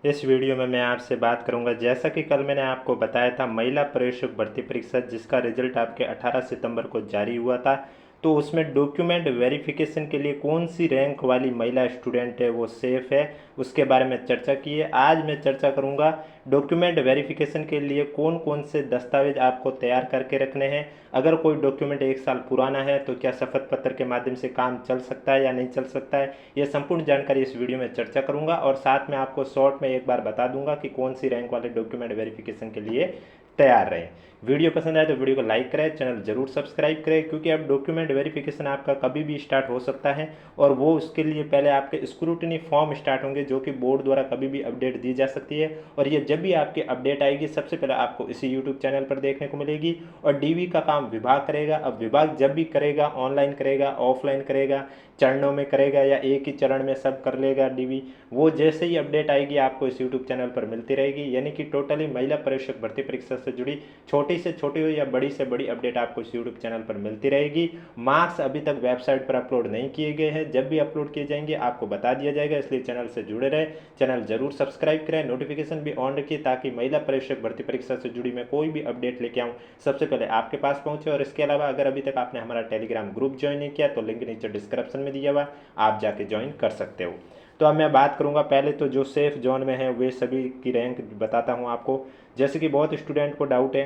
इस वीडियो में मैं आपसे बात करूंगा, जैसा कि कल मैंने आपको बताया था, महिला प्रेक्षक भर्ती परीक्षा जिसका रिजल्ट आपके 18 सितंबर को जारी हुआ था। तो उसमें डॉक्यूमेंट वेरिफिकेशन के लिए कौन सी रैंक वाली महिला स्टूडेंट है वो सेफ़ है, उसके बारे में चर्चा की है। आज मैं चर्चा करूंगा डॉक्यूमेंट वेरिफिकेशन के लिए कौन कौन से दस्तावेज आपको तैयार करके रखने हैं। अगर कोई डॉक्यूमेंट 1 साल पुराना है तो क्या शपथ पत्र के माध्यम से काम चल सकता है या नहीं चल सकता है, ये संपूर्ण जानकारी इस वीडियो में चर्चा करूंगा। और साथ में आपको शॉर्ट में एक बार बता दूंगा कि कौन सी रैंक वाले डॉक्यूमेंट वेरिफिकेशन के लिए तैयार रहें। वीडियो पसंद आए तो वीडियो को लाइक करें, चैनल जरूर सब्सक्राइब करें, क्योंकि अब डॉक्यूमेंट वेरिफिकेशन आपका कभी भी स्टार्ट हो सकता है। और वो उसके लिए पहले आपके स्क्रूटनी फॉर्म स्टार्ट होंगे, जो कि बोर्ड द्वारा कभी भी अपडेट दी जा सकती है। और ये जब भी आपकी अपडेट आएगी सबसे पहले आपको इसी यूट्यूब चैनल पर देखने को मिलेगी। और डीवी का काम विभाग करेगा। अब विभाग जब भी करेगा, ऑनलाइन करेगा, ऑफलाइन करेगा, चरणों में करेगा या एक ही चरण में सब कर लेगा डीवी, वो जैसे ही अपडेट आएगी आपको इस यूट्यूब चैनल पर मिलती रहेगी। यानी कि टोटली महिला प्रेक्षक भर्ती परीक्षा से जुड़ी छोटी से छोटी हो या बड़ी से बड़ी अपडेट आपको इस यूट्यूब चैनल पर मिलती रहेगी। मार्क्स अभी तक वेबसाइट पर अपलोड नहीं किए गए हैं, जब भी अपलोड किए जाएंगे आपको बता दिया जाएगा, इसलिए चैनल से जुड़े रहे। चैनल जरूर सब्सक्राइब करें, नोटिफिकेशन भी ऑन रखिए, ताकि महिला प्रेक्षक भर्ती परीक्षा से जुड़ी मैं कोई भी अपडेट लेके आऊँ सबसे पहले आपके पास पहुंचे। और इसके अलावा अगर अभी तक आपने हमारा टेलीग्राम ग्रुप ज्वाइन नहीं किया तो लिंक नीचे डिस्क्रिप्शन में दिया हुआ, आप जाके ज्वाइन कर सकते हो। तो अब मैं बात करूंगा पहले तो जो सेफ जोन में है वे सभी की रैंक बताता हूं आपको। जैसे कि बहुत स्टूडेंट को डाउट है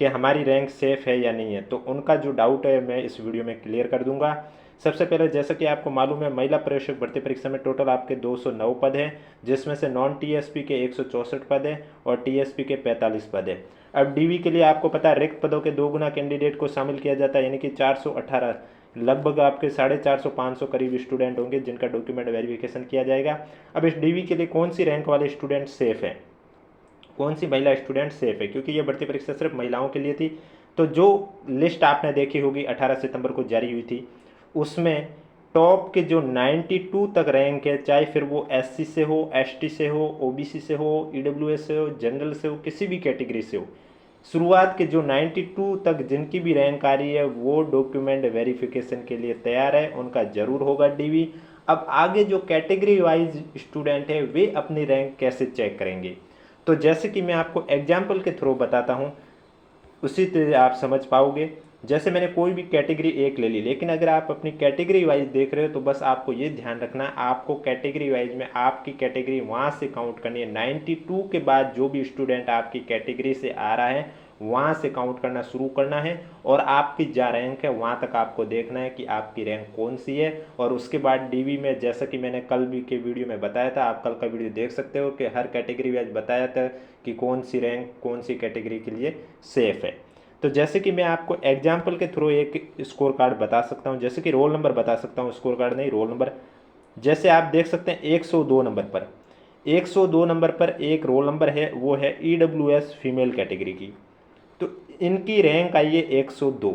कि हमारी रैंक सेफ है या नहीं है, तो उनका जो डाउट है मैं इस वीडियो में क्लियर कर दूंगा। सबसे पहले जैसा कि आपको मालूम है, महिला प्रेक्षक भर्ती परीक्षा में टोटल आपके 209 पद हैं, जिसमें से नॉन टीएसपी के 164 पद हैं और टीएसपी के 45 पद हैं। अब डीवी के लिए आपको पता है रिक्त पदों के 2 गुना कैंडिडेट को शामिल किया जाता है, यानी कि 418, लगभग आपके 450-500 करीब स्टूडेंट होंगे जिनका डॉक्यूमेंट वेरिफिकेशन किया जाएगा। अब इस डीवी के लिए कौन सी रैंक वाले स्टूडेंट सेफ है, कौन सी महिला स्टूडेंट सेफ है, क्योंकि ये भर्ती परीक्षा सिर्फ महिलाओं के लिए थी। तो जो लिस्ट आपने देखी होगी 18 सितंबर को जारी हुई थी, उसमें टॉप के जो 92 तक रैंक है, चाहे फिर वो एससी से हो, एसटी से हो, ओबीसी से हो, ईडब्ल्यूएस से हो, जनरल से हो, किसी भी कैटेगरी से हो, शुरुआत के जो 92 तक जिनकी भी रैंक आ रही है वो डॉक्यूमेंट वेरिफिकेशन के लिए तैयार है, उनका जरूर होगा डीवी। अब आगे जो कैटेगरी वाइज स्टूडेंट है वे अपनी रैंक कैसे चेक करेंगे, तो जैसे कि मैं आपको एग्जाम्पल के थ्रू बताता हूँ, उसी तरह आप समझ पाओगे। जैसे मैंने कोई भी कैटेगरी एक ले ली, लेकिन अगर आप अपनी कैटेगरी वाइज देख रहे हो तो बस आपको ये ध्यान रखना है, आपको कैटेगरी वाइज में आपकी कैटेगरी वहाँ से काउंट करनी है। 92 के बाद जो भी स्टूडेंट आपकी कैटेगरी से आ रहा है वहाँ से काउंट करना शुरू करना है, और आपकी जहाँ रैंक है वहाँ तक आपको देखना है कि आपकी रैंक कौन सी है। और उसके बाद डीवी में जैसा कि मैंने कल भी के वीडियो में बताया था, आप कल का वीडियो देख सकते हो कि हर कैटेगरी वाइज बताया था कि कौन सी रैंक कौन सी कैटेगरी के लिए सेफ है। तो जैसे कि मैं आपको एग्जाम्पल के थ्रू एक स्कोर कार्ड बता सकता हूँ, जैसे कि रोल नंबर बता सकता हूँ, स्कोर कार्ड नहीं, रोल नंबर। जैसे आप देख सकते हैं 102 नंबर पर, 102 नंबर पर एक रोल नंबर है, वो है ईडब्ल्यूएस फीमेल कैटेगरी की। तो इनकी रैंक आई है 102।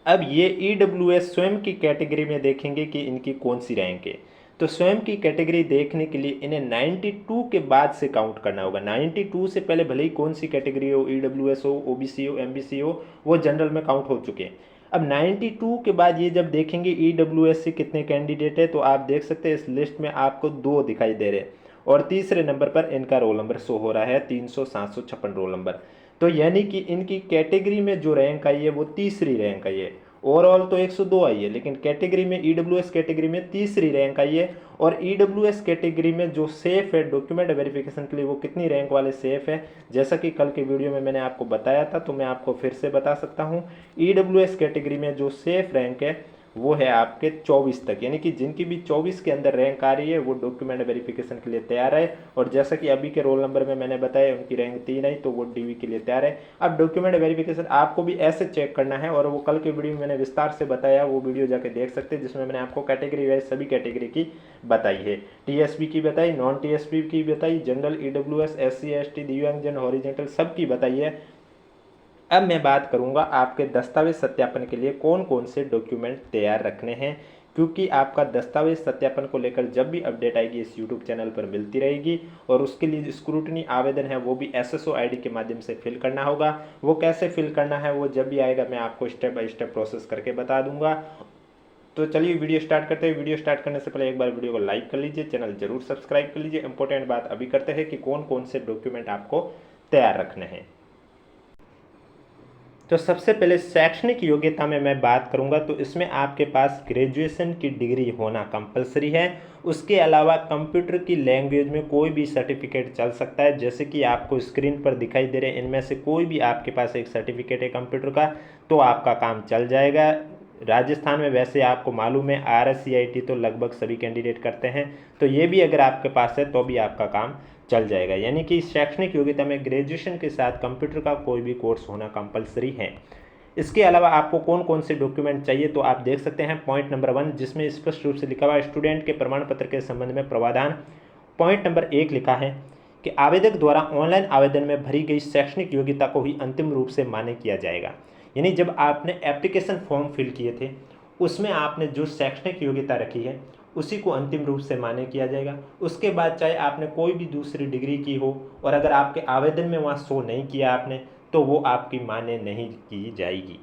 अब ये ईडब्ल्यूएस स्वयं की कैटेगरी में देखेंगे कि इनकी कौन सी रैंक है। तो स्वयं की कैटेगरी देखने के लिए इन्हें 92 के बाद से काउंट करना होगा। 92 से पहले भले ही कौन सी कैटेगरी हो, ईडब्ल्यूएस हो, ओबीसी हो, एमबीसी हो, वो जनरल में काउंट हो चुके हैं। अब 92 के बाद ये जब देखेंगे ईडब्ल्यूएस से कितने कैंडिडेट है, तो आप देख सकते हैं इस लिस्ट में आपको 2 दिखाई दे रहे हैं, और तीसरे नंबर पर इनका रोल नंबर शो हो रहा है 300-756 रोल नंबर। तो यानी कि इनकी कैटेगरी में जो रैंक आई है वो तीसरी रैंक आई है। ओवरऑल तो 102 आई है, लेकिन कैटेगरी में ईडब्ल्यूएस कैटेगरी में तीसरी रैंक आई है। और ईडब्ल्यूएस कैटेगरी में जो सेफ है डॉक्यूमेंट वेरिफिकेशन के लिए, वो कितनी रैंक वाले सेफ है, जैसा कि कल के वीडियो में मैंने आपको बताया था, तो मैं आपको फिर से बता सकता हूँ। ईडब्ल्यूएस कैटेगरी में जो सेफ रैंक है वो है आपके 24 तक, यानी कि जिनकी भी 24 के अंदर रैंक आ रही है वो डॉक्यूमेंट वेरिफिकेशन के लिए तैयार है। और जैसा कि अभी के रोल नंबर में मैंने बताया उनकी रैंक 3 आई, तो वो डीवी के लिए तैयार है। अब डॉक्यूमेंट वेरिफिकेशन आपको भी ऐसे चेक करना है, और वो कल के वीडियो में मैंने विस्तार से बताया, वो वीडियो जाके देख सकते हैं, जिसमें मैंने आपको कैटेगरी वाइज सभी कैटेगरी की बताई है। टीएसपी की बताई, नॉन टीएसपी की बताई, जनरल, ईडब्ल्यूएस, एससी एसटी, दिव्यांगजन, हॉरिजॉन्टल, सबकी बताई है। अब मैं बात करूंगा आपके दस्तावेज सत्यापन के लिए कौन कौन से डॉक्यूमेंट तैयार रखने हैं, क्योंकि आपका दस्तावेज सत्यापन को लेकर जब भी अपडेट आएगी इस यूट्यूब चैनल पर मिलती रहेगी। और उसके लिए जो स्क्रूटनी आवेदन है वो भी एसएसओ आईडी के माध्यम से फिल करना होगा। वो कैसे फिल करना है वो जब भी आएगा मैं आपको स्टेप बाय स्टेप प्रोसेस करके बता दूंगा। तो चलिए वीडियो स्टार्ट करते हैं। वीडियो स्टार्ट करने से पहले एक बार वीडियो को लाइक कर लीजिए, चैनल जरूर सब्सक्राइब कर लीजिए। इंपॉर्टेंट बात अभी करते हैं कि कौन कौन से डॉक्यूमेंट आपको तैयार रखने हैं। तो सबसे पहले शैक्षणिक योग्यता में मैं बात करूंगा, तो इसमें आपके पास ग्रेजुएशन की डिग्री होना कंपलसरी है। उसके अलावा कंप्यूटर की लैंग्वेज में कोई भी सर्टिफिकेट चल सकता है, जैसे कि आपको स्क्रीन पर दिखाई दे रहे हैं इनमें से कोई भी आपके पास एक सर्टिफिकेट है कंप्यूटर का, तो आपका काम चल जाएगा। राजस्थान में वैसे आपको मालूम है RSCIT तो लगभग सभी कैंडिडेट करते हैं, तो ये भी अगर आपके पास है तो भी आपका काम चल जाएगा। यानी कि शैक्षणिक योग्यता में ग्रेजुएशन के साथ कंप्यूटर का कोई भी कोर्स होना कंपलसरी है। इसके अलावा आपको कौन कौन से डॉक्यूमेंट चाहिए, तो आप देख सकते हैं पॉइंट नंबर 1, जिसमें स्पष्ट रूप से लिखा हुआ है स्टूडेंट के प्रमाण पत्र के संबंध में प्रावधान। पॉइंट नंबर 1 लिखा है कि आवेदक द्वारा ऑनलाइन आवेदन में भरी गई शैक्षणिक योग्यता को ही अंतिम रूप से मान्य किया जाएगा। यानी जब आपने एप्लीकेशन फॉर्म फिल किए थे उसमें आपने जो शैक्षणिक योग्यता रखी है उसी को अंतिम रूप से मान्य किया जाएगा। उसके बाद चाहे आपने कोई भी दूसरी डिग्री की हो और अगर आपके आवेदन में वहाँ शो नहीं किया आपने, तो वो आपकी मान्य नहीं की जाएगी।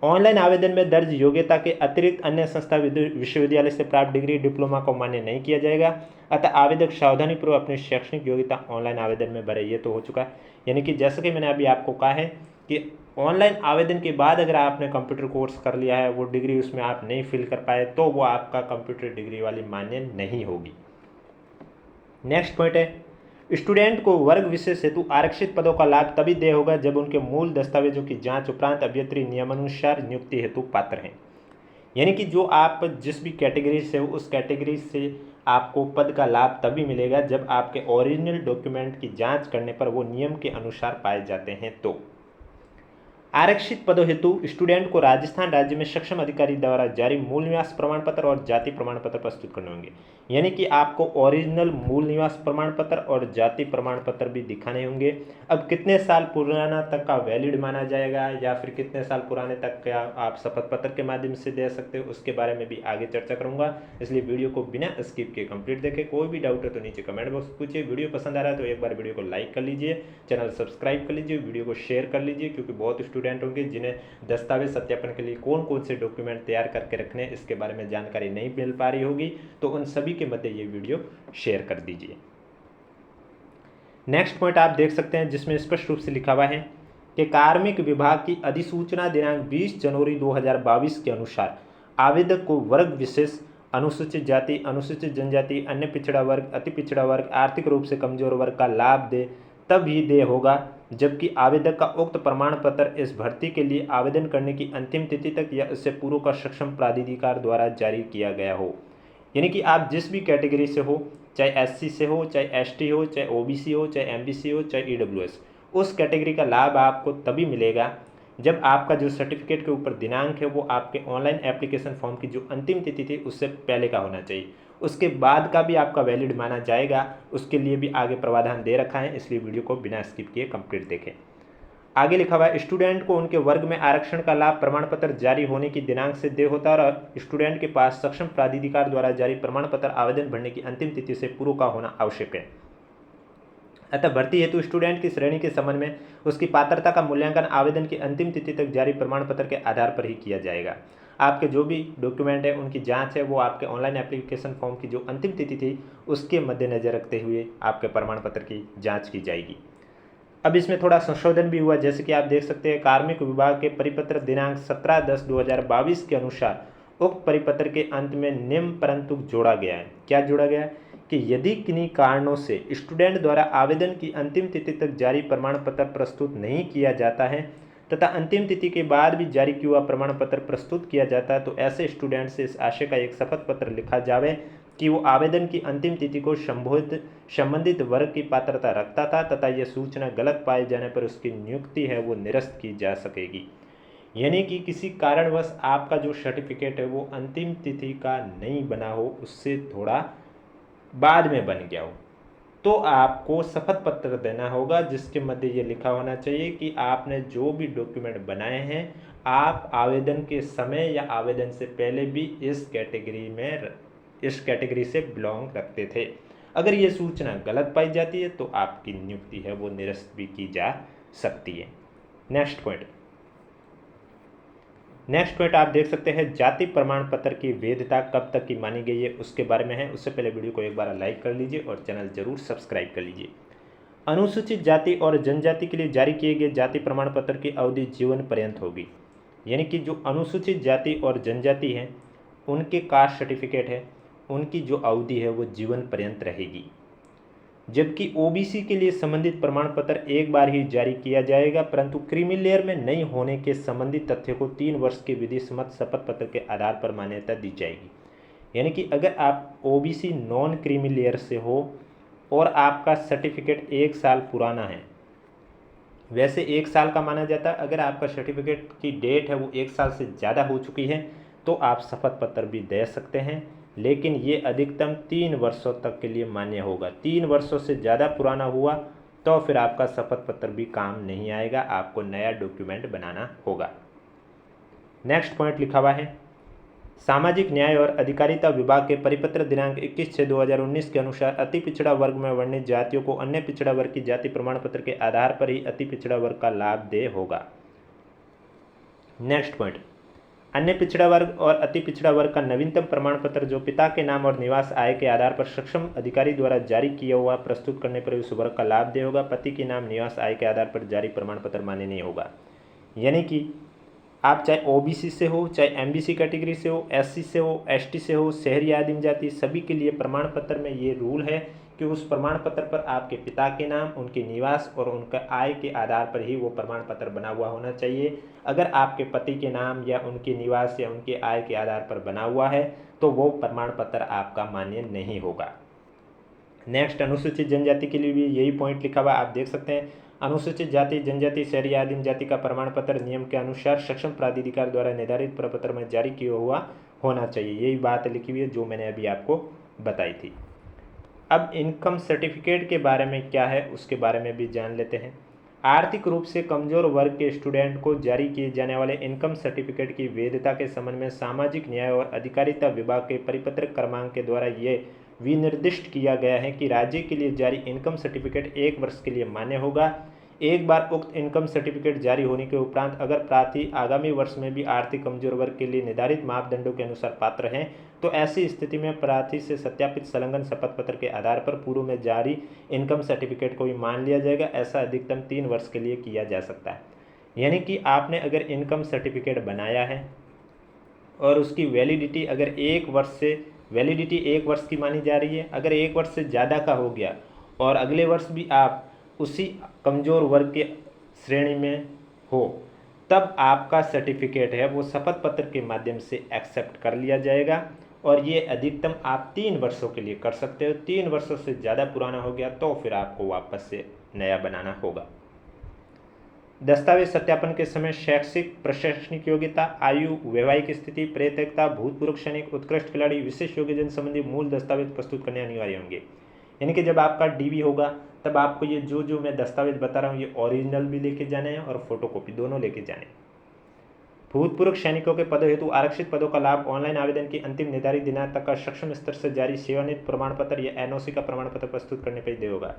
ऑनलाइन आवेदन में दर्ज योग्यता के अतिरिक्त अन्य संस्था विश्वविद्यालय से प्राप्त डिग्री डिप्लोमा को मान्य नहीं किया जाएगा। अतः आवेदक सावधानीपूर्वक अपनी शैक्षणिक योग्यता ऑनलाइन आवेदन में भरे। ये तो हो चुका है। यानी कि जैसा कि मैंने अभी आपको कहा है कि ऑनलाइन आवेदन के बाद अगर आपने कंप्यूटर कोर्स कर लिया है, वो डिग्री उसमें आप नहीं फिल कर पाए, तो वो आपका कंप्यूटर डिग्री वाली मान्य नहीं होगी। नेक्स्ट पॉइंट है स्टूडेंट को वर्ग विशेष हेतु आरक्षित पदों का लाभ तभी देय होगा जब उनके मूल दस्तावेजों की जांच उपरांत अभ्यर्थी नियमानुसार नियुक्ति हेतु पात्र हैं। यानी कि जो आप जिस भी कैटेगरी से हो उस कैटेगरी से आपको पद का लाभ तभी मिलेगा जब आपके ओरिजिनल डॉक्यूमेंट की जांच करने पर वो नियम के अनुसार पाए जाते हैं। तो आरक्षित पदों हेतु स्टूडेंट को राजस्थान राज्य में सक्षम अधिकारी द्वारा जारी मूल निवास प्रमाण पत्र और जाति प्रमाण पत्र प्रस्तुत करने होंगे। यानी कि आपको ओरिजिनल मूल निवास प्रमाण पत्र और जाति प्रमाण पत्र भी दिखाने होंगे। अब कितने साल पुराना तक का वैलिड माना जाएगा या फिर कितने साल पुराने तक का आप शपथ पत्र के माध्यम से दे सकते हो, उसके बारे में भी आगे चर्चा करूंगा। इसलिए वीडियो को बिना स्किप किए कंप्लीट देखें। कोई भी डाउट है तो नीचे कमेंट बॉक्स पूछिए। वीडियो पसंद आ रहा है तो एक बार वीडियो को लाइक कर लीजिए, चैनल सब्सक्राइब कर लीजिए, वीडियो को शेयर कर लीजिए, क्योंकि बहुत स्टूडेंट होंगे जिन्हें दस्तावेज सत्यापन के लिए कौन कौन से डॉक्यूमेंट तैयार करके रखने इसके बारे में जानकारी नहीं मिल पा रही होगी, तो उन सभी के मध्य ये वीडियो शेयर कर दीजिए। नेक्स्ट पॉइंट आप देख सकते हैं जिसमें स्पष्ट रूप से लिखा हुआ है कि कार्मिक विभाग की अधिसूचना दिनांक 20 जनवरी 2022 के अनुसार आवेदक को वर्ग विशेष, अनुसूचित जाति, अनुसूचित जनजाति, अन्य पिछड़ा वर्ग, अति पिछड़ा वर्ग, आर्थिक रूप से कमजोर वर्ग का लाभ दे तब ही दे होगा जबकि आवेदक का उक्त प्रमाण पत्र इस भर्ती के लिए आवेदन करने की अंतिम तिथि तक या इससे पूर्व का सक्षम प्राधिकार द्वारा जारी किया गया हो। यानी कि आप जिस भी कैटेगरी से हो, चाहे SC से हो, चाहे ST हो, चाहे OBC हो, चाहे MBC हो, चाहे EWS, उस कैटेगरी का लाभ आपको तभी मिलेगा जब आपका जो सर्टिफिकेट के ऊपर दिनांक है वो आपके ऑनलाइन एप्लीकेशन फॉर्म की जो अंतिम तिथि थी उससे पहले का होना चाहिए। उसके बाद का भी आपका वैलिड माना जाएगा, उसके लिए भी आगे प्रावधान दे रखा है, इसलिए वीडियो को बिना स्किप किए कंप्लीट देखें। आगे लिखा हुआ है स्टूडेंट को उनके वर्ग में आरक्षण का लाभ प्रमाण पत्र जारी होने की दिनांक से देय होता है और स्टूडेंट के पास सक्षम प्राधिकार द्वारा जारी प्रमाण पत्र आवेदन भरने की अंतिम तिथि से पूर्व का होना आवश्यक है। अतः भर्ती हेतु स्टूडेंट की श्रेणी के संबंध में उसकी पात्रता का मूल्यांकन आवेदन की अंतिम तिथि तक जारी प्रमाण पत्र के आधार पर ही किया जाएगा। आपके जो भी डॉक्यूमेंट है उनकी जांच है वो आपके ऑनलाइन एप्लीकेशन फॉर्म की जो अंतिम तिथि थी उसके मद्देनजर रखते हुए आपके प्रमाण पत्र की जांच की जाएगी। अब इसमें थोड़ा संशोधन भी हुआ, जैसे कि आप देख सकते हैं कार्मिक विभाग के परिपत्र दिनांक 17/10/2022 के अनुसार उक्त परिपत्र के अंत में निम्न परंतु जोड़ा गया है। क्या जोड़ा गया है कि यदि किन्हीं कारणों से स्टूडेंट द्वारा आवेदन की अंतिम तिथि तक जारी प्रमाण पत्र प्रस्तुत नहीं किया जाता है तथा अंतिम तिथि के बाद भी जारी किया हुआ प्रमाण पत्र प्रस्तुत किया जाता है, तो ऐसे स्टूडेंट से इस आशय का एक शपथ पत्र लिखा जावे कि वो आवेदन की अंतिम तिथि को संबंधित वर्ग की पात्रता रखता था तथा यह सूचना गलत पाए जाने पर उसकी नियुक्ति है वो निरस्त की जा सकेगी। यानी कि किसी कारणवश आपका जो सर्टिफिकेट है वो अंतिम तिथि का नहीं बना हो, उससे थोड़ा बाद में बन गया हो, तो आपको शपथ पत्र देना होगा जिसके मध्य ये लिखा होना चाहिए कि आपने जो भी डॉक्यूमेंट बनाए हैं आप आवेदन के समय या आवेदन से पहले भी इस कैटेगरी से बिलोंग रखते थे। अगर ये सूचना गलत पाई जाती है तो आपकी नियुक्ति है वो निरस्त भी की जा सकती है। नेक्स्ट पॉइंट, नेक्स्ट पॉइंट आप देख सकते हैं, जाति प्रमाण पत्र की वैधता कब तक की मानी गई है उसके बारे में है। उससे पहले वीडियो को एक बार लाइक कर लीजिए और चैनल जरूर सब्सक्राइब कर लीजिए। अनुसूचित जाति और जनजाति के लिए जारी किए गए जाति प्रमाण पत्र की अवधि जीवन पर्यंत होगी। यानी कि जो अनुसूचित जाति और जनजाति हैं उनके कास्ट सर्टिफिकेट है, उनकी जो अवधि है वो जीवन पर्यंत रहेगी। जबकि ओबीसी के लिए संबंधित प्रमाण पत्र एक बार ही जारी किया जाएगा, परंतु क्रीमी लेयर में नहीं होने के संबंधित तथ्य को 3 वर्ष के विधि सम्मत शपथ पत्र के आधार पर मान्यता दी जाएगी। यानी कि अगर आप ओबीसी नॉन क्रीमी लेयर से हो और आपका सर्टिफिकेट 1 साल पुराना है, वैसे 1 साल का माना जाता है, अगर आपका सर्टिफिकेट की डेट है वो 1 साल से ज़्यादा हो चुकी है तो आप शपथ पत्र भी दे सकते हैं, लेकिन ये अधिकतम 3 वर्षों तक के लिए मान्य होगा। 3 वर्षों से ज़्यादा पुराना हुआ तो फिर आपका शपथ पत्र भी काम नहीं आएगा, आपको नया डॉक्यूमेंट बनाना होगा। नेक्स्ट पॉइंट लिखा हुआ है, सामाजिक न्याय और अधिकारिता विभाग के परिपत्र दिनांक 21/6/2019 के अनुसार अति पिछड़ा वर्ग में वर्णित जातियों को अन्य पिछड़ा वर्ग की जाति प्रमाण पत्र के आधार पर ही अति पिछड़ा वर्ग का लाभ देय होगा। नेक्स्ट पॉइंट, अन्य पिछड़ा वर्ग और अति पिछड़ा वर्ग का नवीनतम प्रमाण पत्र जो पिता के नाम और निवास आय के आधार पर सक्षम अधिकारी द्वारा जारी किया हुआ प्रस्तुत करने पर उस वर्ग का लाभ देय होगा। पति के नाम निवास आय के आधार पर जारी प्रमाण पत्र मान्य नहीं होगा। यानी कि आप चाहे ओबीसी से हो, चाहे एमबीसी कैटेगरी से हो, एससी से हो, एसटी से हो, शहरी आदिम जाति, सभी के लिए प्रमाण पत्र में ये रूल है कि उस प्रमाण पत्र पर आपके पिता के नाम, उनके निवास और उनका आय के आधार पर ही वो प्रमाण पत्र बना हुआ होना चाहिए। अगर आपके पति के नाम या उनके निवास या उनके आय के आधार पर बना हुआ है तो वो प्रमाण पत्र आपका मान्य नहीं होगा। नेक्स्ट, अनुसूचित जनजाति के लिए भी यही पॉइंट लिखा हुआ आप देख सकते हैं। अनुसूचित जाति, जनजाति, शहरी आदिम जाति का प्रमाण पत्र नियम के अनुसार सक्षम प्राधिकार द्वारा निर्धारित प्रपत्र में जारी किया हुआ होना चाहिए। यही बात लिखी हुई है जो मैंने अभी आपको बताई थी। अब इनकम सर्टिफिकेट के बारे में क्या है उसके बारे में भी जान लेते हैं। आर्थिक रूप से कमजोर वर्ग के स्टूडेंट को जारी किए जाने वाले इनकम सर्टिफिकेट की वैधता के संबंध में सामाजिक न्याय और अधिकारिता विभाग के परिपत्र क्रमांक के द्वारा ये विनिर्दिष्ट किया गया है कि राज्य के लिए जारी इनकम सर्टिफिकेट 1 वर्ष के लिए मान्य होगा। एक बार उक्त इनकम सर्टिफिकेट जारी होने के उपरांत अगर प्रार्थी आगामी वर्ष में भी आर्थिक कमजोर वर्ग के लिए निर्धारित मापदंडों के अनुसार पात्र हैं तो ऐसी स्थिति में प्रार्थी से सत्यापित संलग्न शपथ पत्र के आधार पर पूर्व में जारी इनकम सर्टिफिकेट को भी मान लिया जाएगा। ऐसा अधिकतम 3 वर्ष के लिए किया जा सकता है। यानी कि आपने अगर इनकम सर्टिफिकेट बनाया है और उसकी वैलिडिटी अगर 1 वर्ष की मानी जा रही है, अगर 1 वर्ष से ज़्यादा का हो गया और अगले वर्ष भी आप उसी कमज़ोर वर्ग के श्रेणी में हो, तब आपका सर्टिफिकेट है वो शपथ पत्र के माध्यम से एक्सेप्ट कर लिया जाएगा और ये अधिकतम आप 3 वर्षों के लिए कर सकते हो। 3 वर्षों से ज़्यादा पुराना हो गया तो फिर आपको वापस से नया बनाना होगा। दस्तावेज सत्यापन के समय शैक्षिक प्रशासनिक योग्यता, आयु, वैवाहिक स्थिति, प्रेतकता, भूतपूर्व सैनिक, उत्कृष्ट खिलाड़ी, विशेष योग्यजन संबंधी मूल दस्तावेज प्रस्तुत करने अनिवार्य होंगे। यानी कि जब आपका डीवी होगा तब आपको ये जो मैं दस्तावेज बता रहा हूँ ये ओरिजिनल भी लेके जाने हैं और फोटोकॉपी दोनों लेके जाने। भूतपूर्व सैनिकों के पदों हेतु आरक्षित पदों का लाभ ऑनलाइन आवेदन की अंतिम निर्धारित दिनांक तक का सक्षम स्तर से जारी सेवानिवृत्ति प्रमाण पत्र या एनओसी का प्रमाण पत्र प्रस्तुत करने पर देय होगा।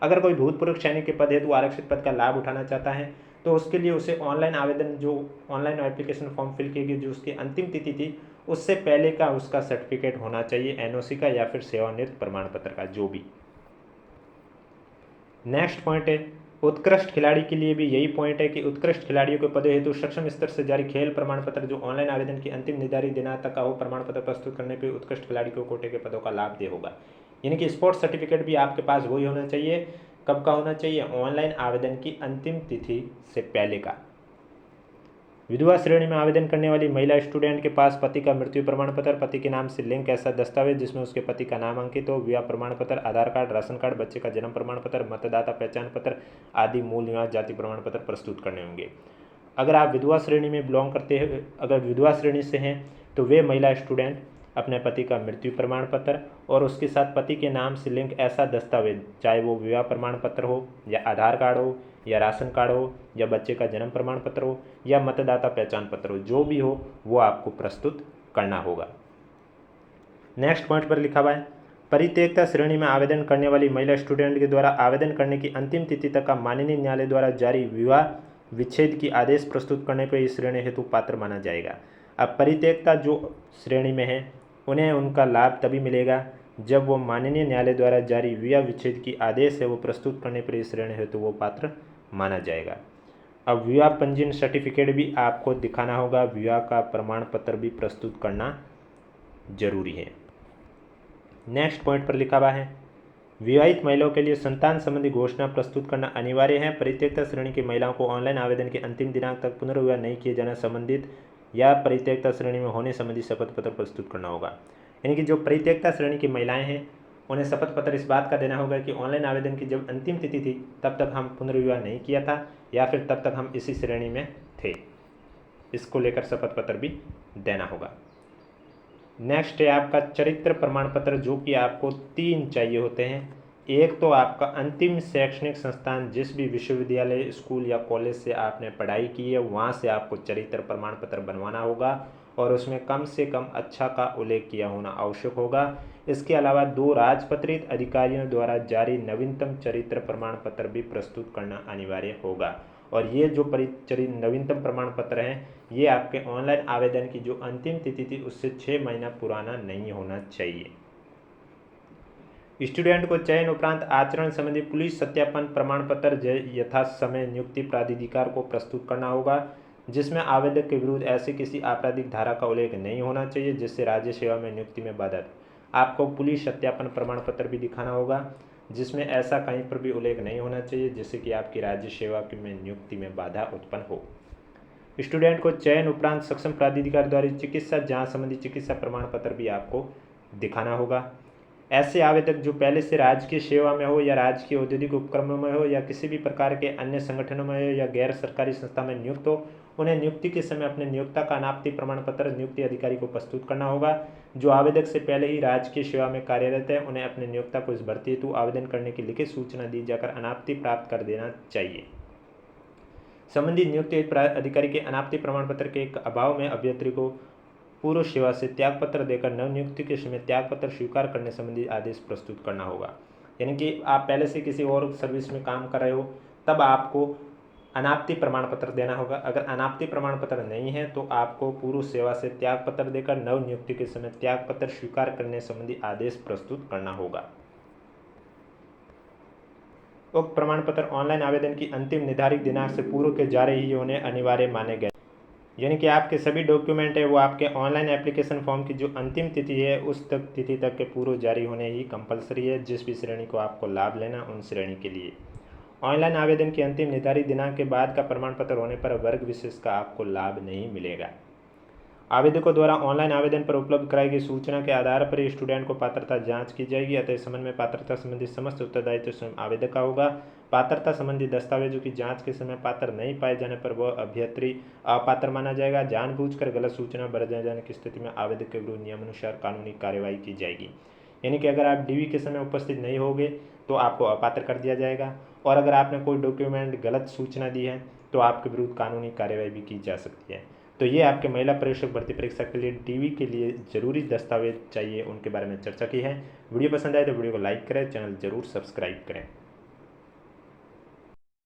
अगर कोई भूतपूर्व सैनिक के पद हेतु आरक्षित पद का लाभ उठाना चाहता है तो उसके लिए उसे ऑनलाइन आवेदन, जो ऑनलाइन एप्लीकेशन फॉर्म फिल किए गए जो उसकी अंतिम तिथि थी उससे पहले का उसका सर्टिफिकेट होना चाहिए, एनओसी का या फिर सेवानिवृत्ति प्रमाण पत्र का, जो भी। नेक्स्ट पॉइंट है उत्कृष्ट खिलाड़ी के लिए भी यही पॉइंट है कि उत्कृष्ट खिलाड़ियों के पदों हेतु सक्षम स्तर से जारी खेल प्रमाण पत्र जो ऑनलाइन आवेदन की अंतिम निर्धारित दिनांक तक का हो प्रमाण पत्र प्रस्तुत करने पर उत्कृष्ट खिलाड़ी को कोटे के पदों का लाभ देय होगा। यानी कि स्पोर्ट्स सर्टिफिकेट भी आपके पास वही होना चाहिए। कब का होना चाहिए? ऑनलाइन आवेदन की अंतिम तिथि से पहले का। विधवा श्रेणी में आवेदन करने वाली महिला स्टूडेंट के पास पति का मृत्यु प्रमाण पत्र, पति के नाम से लिंक ऐसा दस्तावेज जिसमें उसके पति का नाम अंकित हो, विवाह प्रमाण पत्र, आधार कार्ड, राशन कार्ड, बच्चे का जन्म प्रमाण पत्र, मतदाता पहचान पत्र आदि मूल निवास जाति प्रमाण पत्र प्रस्तुत करने होंगे। अगर आप विधवा श्रेणी में बिलोंग करते हैं, अगर विधवा श्रेणी से हैं तो वे महिला स्टूडेंट अपने पति का मृत्यु प्रमाण पत्र और उसके साथ पति के नाम से लिंक ऐसा दस्तावेज, चाहे वो विवाह प्रमाण पत्र हो या आधार कार्ड हो या राशन कार्ड हो या बच्चे का जन्म प्रमाण पत्र हो या मतदाता पहचान पत्र हो, जो भी हो वो आपको प्रस्तुत करना होगा। नेक्स्ट पॉइंट पर लिखा हुआ है परित्यक्ता श्रेणी में आवेदन करने वाली महिला स्टूडेंट के द्वारा आवेदन करने की अंतिम तिथि तक का माननीय न्यायालय द्वारा जारी विवाह विच्छेद की आदेश प्रस्तुत करने पर इस श्रेणी हेतु पात्र माना जाएगा। अब परित्यक्ता जो श्रेणी में है उन्हें उनका लाभ तभी मिलेगा जब वो माननीय न्यायालय द्वारा जारी विवाह विच्छेद की आदेश है वो प्रस्तुत करने पर इस श्रेणी हेतु वो पात्र माना जाएगा। अब विवाह पंजीयन सर्टिफिकेट भी आपको दिखाना होगा, विवाह का प्रमाण पत्र भी प्रस्तुत करना जरूरी है। नेक्स्ट पॉइंट पर लिखा हुआ है, विवाहित महिलाओं के लिए संतान संबंधी घोषणा प्रस्तुत करना अनिवार्य है। परित्यक्ता श्रेणी की महिलाओं को ऑनलाइन आवेदन के अंतिम दिनांक तक पुनर्विवाह नहीं किए जाना संबंधित या परित्यक्ता श्रेणी में होने संबंधी शपथ पत्र प्रस्तुत करना होगा। यानी कि जो परित्यक्ता श्रेणी की महिलाएं हैं उन्हें शपथ पत्र इस बात का देना होगा कि ऑनलाइन आवेदन की जब अंतिम तिथि थी तब तक हम पुनर्विवाह नहीं किया था या फिर तब तक हम इसी श्रेणी में थे। इसको लेकर शपथ पत्र भी देना होगा। नेक्स्ट है आपका चरित्र प्रमाण पत्र, जो कि आपको 3 चाहिए होते हैं। एक तो आपका अंतिम शैक्षणिक संस्थान, जिस भी विश्वविद्यालय, स्कूल या कॉलेज से आपने पढ़ाई की है वहाँ से आपको चरित्र प्रमाण पत्र बनवाना होगा और उसमें कम से कम अच्छा का उल्लेख किया होना आवश्यक होगा। इसके अलावा 2 राजपत्रित अधिकारियों द्वारा जारी नवीनतम चरित्र प्रमाण पत्र भी प्रस्तुत करना अनिवार्य होगा। और ये जो नवीनतम प्रमाण पत्र हैं ये आपके ऑनलाइन आवेदन की जो अंतिम तिथि थी उससे 6 महीना पुराना नहीं होना चाहिए। स्टूडेंट को चयन उपरांत आचरण संबंधी पुलिस सत्यापन प्रमाण पत्र यथा समय नियुक्ति प्राधिकार को प्रस्तुत करना होगा, जिसमें आवेदक के विरुद्ध ऐसे किसी आपराधिक धारा का उल्लेख नहीं होना चाहिए जिससे राज्य सेवा में नियुक्ति में बाधा। आपको पुलिस सत्यापन प्रमाण पत्र भी दिखाना होगा जिसमें ऐसा कहीं पर भी उल्लेख नहीं होना चाहिए जिससे कि आपकी राज्य सेवा में नियुक्ति में बाधा उत्पन्न हो। स्टूडेंट को चयन उपरांत सक्षम प्राधिकार द्वारा चिकित्सा जांच संबंधी चिकित्सा प्रमाण पत्र भी आपको दिखाना होगा। ऐसे आवेदक जो पहले से राजकीय सेवा में हो या राजकीय औद्योगिक उपक्रमों में हो या किसी भी प्रकार के अन्य संगठनों में हो या गैर सरकारी संस्था में नियुक्त हो, उन्हें नियुक्ति के समय अपने नियोक्ता का अनापत्ति प्रमाण पत्र नियुक्ति अधिकारी को प्रस्तुत करना होगा। जो आवेदक से पहले ही राजकीय सेवा में कार्यरत है उन्हें अपने नियोक्ता को इस भर्ती हेतु आवेदन करने की लिखित सूचना दी जाकर अनापत्ति प्राप्त कर देना चाहिए। संबंधित नियुक्ति अधिकारी के अनापत्ति प्रमाण पत्र के अभाव में अभ्यर्थी को पूर्व सेवा से त्यागपत्र देकर नवनियुक्ति के समय त्यागपत्र स्वीकार करने संबंधी आदेश प्रस्तुत करना होगा। यानी कि आप पहले से किसी और सर्विस में काम कर रहे हो तब आपको अनापत्ति प्रमाण पत्र देना होगा। अगर अनापत्ति प्रमाण पत्र नहीं है तो आपको पूर्व सेवा से त्यागपत्र देकर नवनियुक्ति के समय त्यागपत्र स्वीकार करने संबंधी आदेश प्रस्तुत करना होगा। उक्त प्रमाण पत्र ऑनलाइन आवेदन की अंतिम निर्धारित दिनांक से पूर्व के जारी ही होने अनिवार्य माने गए। यानी कि आपके सभी डॉक्यूमेंट है वो आपके ऑनलाइन एप्लीकेशन फॉर्म की जो अंतिम तिथि है उस तिथि तक के पूर्व जारी होने ही कंपलसरी है। जिस भी श्रेणी को आपको लाभ लेना उन श्रेणी के लिए ऑनलाइन आवेदन की अंतिम निर्धारित दिनांक के बाद का प्रमाण पत्र होने पर वर्ग विशेष का आपको लाभ नहीं मिलेगा। आवेदकों द्वारा ऑनलाइन आवेदन पर उपलब्ध कराई गई सूचना के आधार पर स्टूडेंट को पात्रता जांच की जाएगी। अतः इस संबंध में पात्रता संबंधी समस्त उत्तरदायित्व स्वयं आवेदक का होगा। पात्रता संबंधी दस्तावेजों की जांच के समय पात्र नहीं पाए जाने पर वह अभ्यर्थी अपात्र माना जाएगा। जानबूझकर गलत सूचना बरत जाने की स्थिति में आवेदक के विरुद्ध नियमानुसार कानूनी कार्रवाई की जाएगी। यानी कि अगर आप डीवी के समय उपस्थित नहीं होंगे तो आपको अपात्र कर दिया जाएगा और अगर आपने कोई डॉक्यूमेंट गलत सूचना दी है तो आपके विरुद्ध कानूनी कार्रवाई भी की जा सकती है। तो ये आपके महिला पर्यवेक्षक भर्ती परीक्षा के लिए डीवी के लिए जरूरी दस्तावेज चाहिए उनके बारे में चर्चा की है। वीडियो पसंद आए तो वीडियो को लाइक करें, चैनल जरूर सब्सक्राइब करें।